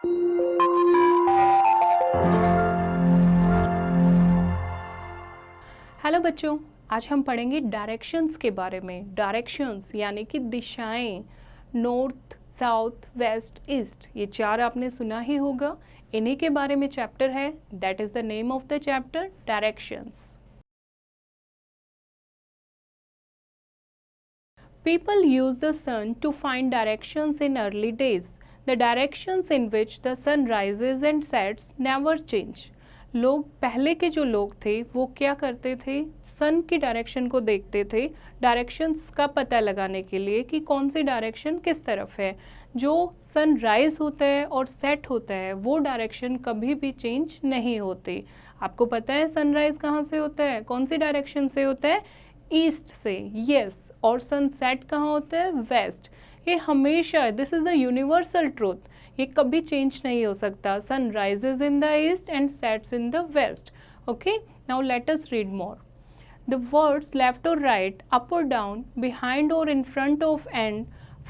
Hello बच्चों, आज हम पढ़ेंगे डायरेक्शंस के बारे में। डायरेक्शंस यानी कि दिशाएं, नॉर्थ, साउथ, वेस्ट, ईस्ट, ये चार आपने सुना ही होगा। इन्हीं के बारे में चैप्टर है। That is the name of the chapter, directions. People use the sun to find directions in early days. The directions in which the sun rises and sets never change. लोग पहले के जो लोग थे वो क्या करते थे, सन की डायरेक्शन को देखते थे डायरेक्शंस का पता लगाने के लिए कि कौन सी डायरेक्शन किस तरफ है। जो सन राइज होता है और सेट होता है वो डायरेक्शन कभी भी चेंज नहीं होती। आपको पता है सनराइज कहाँ से होता है, कौन सी डायरेक्शन से होता है, ईस्ट से, यस। और सनसेट कहाँ होता है, वेस्ट। ये हमेशा, this is the universal truth, ये कभी चेंज नहीं हो सकता। Sun rises in the east and sets in the west. Okay, now let us read more. The words left और राइट, अप और डाउन, बिहाइंड और in front of, and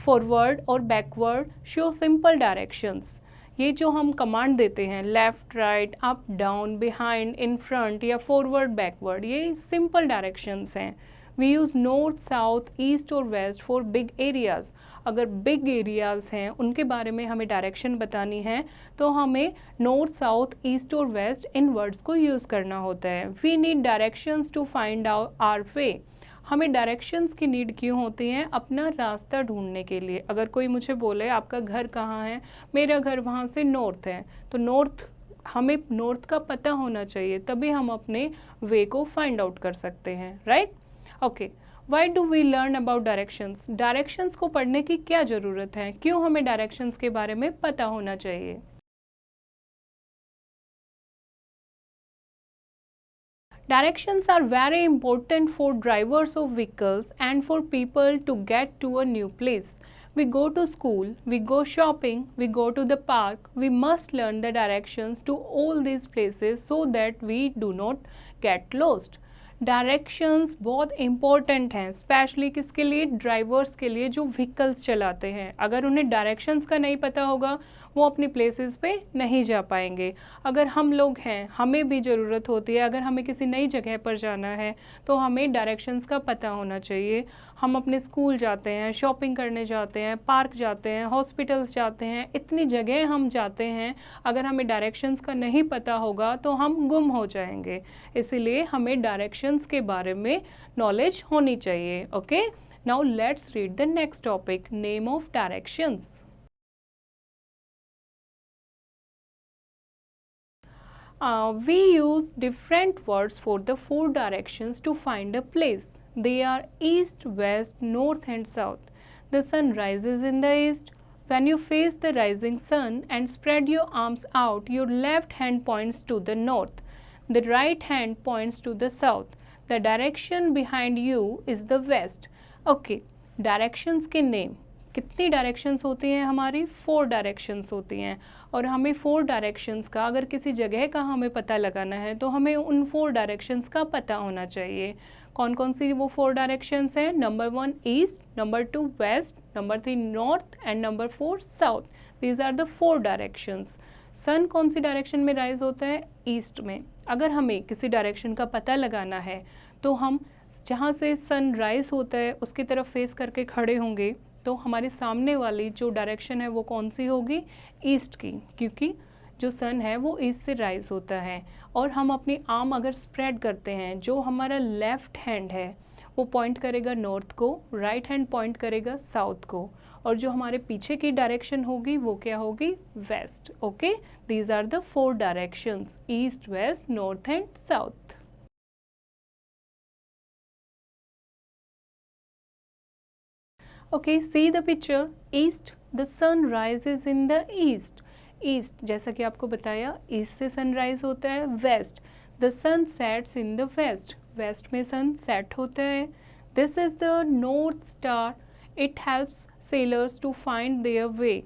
forward और backward show simple directions. ये जो हम command देते हैं, left, right, up, down, behind, in front या फॉरवर्ड, बैकवर्ड, ये सिंपल डायरेक्शंस हैं। We use north, south, east और वेस्ट फॉर बिग एरियाज़। अगर बिग एरियाज़ हैं उनके बारे में हमें डायरेक्शन बतानी है तो हमें नॉर्थ, साउथ, ईस्ट और वेस्ट इन वर्ड्स को यूज़ करना होता है। We need directions to find out our way. हमें डायरेक्शंस की नीड क्यों होती है, अपना रास्ता ढूंढने के लिए। अगर कोई मुझे बोले आपका घर कहाँ है, मेरा घर वहाँ से नॉर्थ है, तो नॉर्थ, हमें नॉर्थ का पता होना चाहिए, तभी हम अपने वे को फाइंड आउट कर सकते हैं, right. Okay, why do we learn about directions. Directions को पढ़ने की क्या ज़रूरत है, क्यों हमें डायरेक्शंस के बारे में पता होना चाहिए। Directions are very important for drivers of vehicles and for people to get to a new place. We go to school, we go shopping, we go to the park. We must learn the directions to all these places so that we do not get lost. Directions बहुत important हैं, specially किसके लिए, drivers के लिए जो vehicles चलाते हैं। अगर उन्हें डायरेक्शंस का नहीं पता होगा वो अपनी प्लेसेस पे नहीं जा पाएंगे। अगर हम लोग हैं, हमें भी ज़रूरत होती है, अगर हमें किसी नई जगह पर जाना है तो हमें डायरेक्शंस का पता होना चाहिए। हम अपने स्कूल जाते हैं, शॉपिंग करने जाते हैं, पार्क जाते हैं, हॉस्पिटल्स जाते हैं, इतनी जगह हम जाते हैं, अगर हमें डायरेक्शंस का नहीं पता होगा तो हम गुम हो जाएंगे। इसीलिए हमें डायरेक्शंस के बारे में नॉलेज होनी चाहिए। Okay, now let's read the next topic, name of directions. We use different words for the four directions to find a place. They are east, west, north and south. The sun rises in the east. When you face the rising sun and spread your arms out, your left hand points to the north. The right hand points to the south. The direction behind you is the west. Okay, directions के name। कितनी directions होती हैं हमारी, 4 directions होती हैं। और हमें 4 directions का, अगर किसी जगह का हमें पता लगाना है तो हमें उन 4 डायरेक्शंस का पता होना चाहिए। कौन कौन सी वो 4 डायरेक्शंस हैं, number 1 east, number 2 west, number 3 north and number 4 south. These are the 4 directions. Sun कौन सी डायरेक्शन में राइज होता है, ईस्ट में। अगर हमें किसी डायरेक्शन का पता लगाना है तो हम जहाँ से सन राइज होता है उसकी तरफ फेस करके खड़े होंगे, तो हमारे सामने वाली जो डायरेक्शन है वो कौन सी होगी, ईस्ट की, क्योंकि जो सन है वो ईस्ट से राइज होता है। और हम अपनी आर्म अगर स्प्रेड करते हैं, जो हमारा लेफ्ट हैंड है वो पॉइंट करेगा नॉर्थ को, राइट हैंड पॉइंट करेगा साउथ को, और जो हमारे पीछे की डायरेक्शन होगी वो क्या होगी, west. Okay, these are the 4 directions, east, west, north and south. Okay, see the picture. East, the sun rises in the east. East, जैसा कि आपको बताया, ईस्ट से सनराइज होता है। West, the sun sets in the west. West में sun set होता है। This is the north star. It helps sailors to find their way.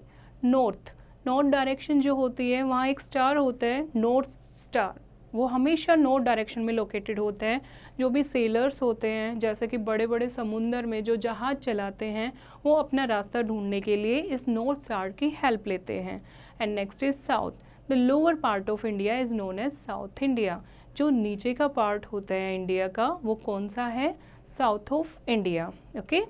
North, north direction जो होती है वहाँ एक स्टार होता है, नॉर्थ स्टार, वो हमेशा नॉर्थ डायरेक्शन में लोकेटेड होते हैं। जो भी सेलर्स होते हैं, जैसे कि बड़े बड़े समुंदर में जो जहाज़ चलाते हैं, वो अपना रास्ता ढूंढने के लिए इस नॉर्थ स्टार की हेल्प लेते हैं। And next is south. The lower part of India is known as south India. जो नीचे का पार्ट होता है इंडिया का, वो कौन सा है? South of India. Okay,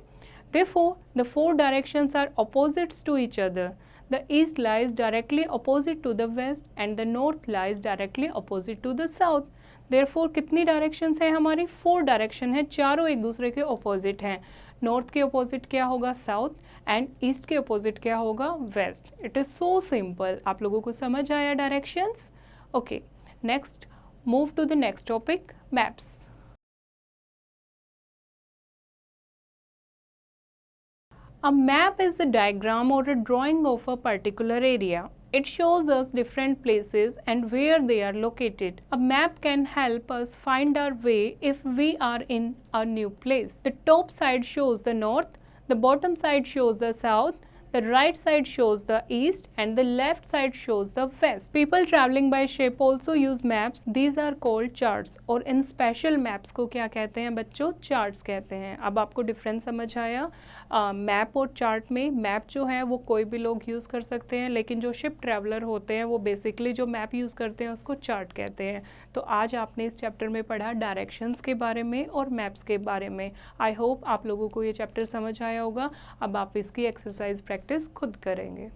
therefore the four directions are opposites to each other. The east lies directly opposite to the west and the north lies directly opposite to the south. Therefore कितनी directions हैं हमारी? 4 direction है, चारों एक दूसरे के opposite हैं। North के ऑपोजिट क्या होगा? साउथ, एंड ईस्ट के ऑपोजिट क्या होगा? West. It is so simple. आप लोगों को समझ आया directions? Okay, next move to the next topic, maps. A map is a diagram or a drawing of a particular area. It shows us different places and where they are located. A map can help us find our way if we are in a new place. The top side shows the north, the bottom side shows the south, the right side shows the east and the left side shows the west. People traveling by ship also use maps. These are called charts. और इन special maps को क्या कहते हैं बच्चों? Charts कहते हैं। अब आपको डिफरेंस समझ आया? मैप और चार्ट में, मैप जो है वो कोई भी लोग यूज़ कर सकते हैं, लेकिन जो शिप ट्रैवलर होते हैं वो बेसिकली जो मैप यूज़ करते हैं उसको चार्ट कहते हैं। तो आज आपने इस चैप्टर में पढ़ा डायरेक्शंस के बारे में और मैप्स के बारे में। आई होप आप लोगों को ये चैप्टर समझ आया होगा। अब आप इसकी एक्सरसाइज प्रैक्टिस खुद करेंगे।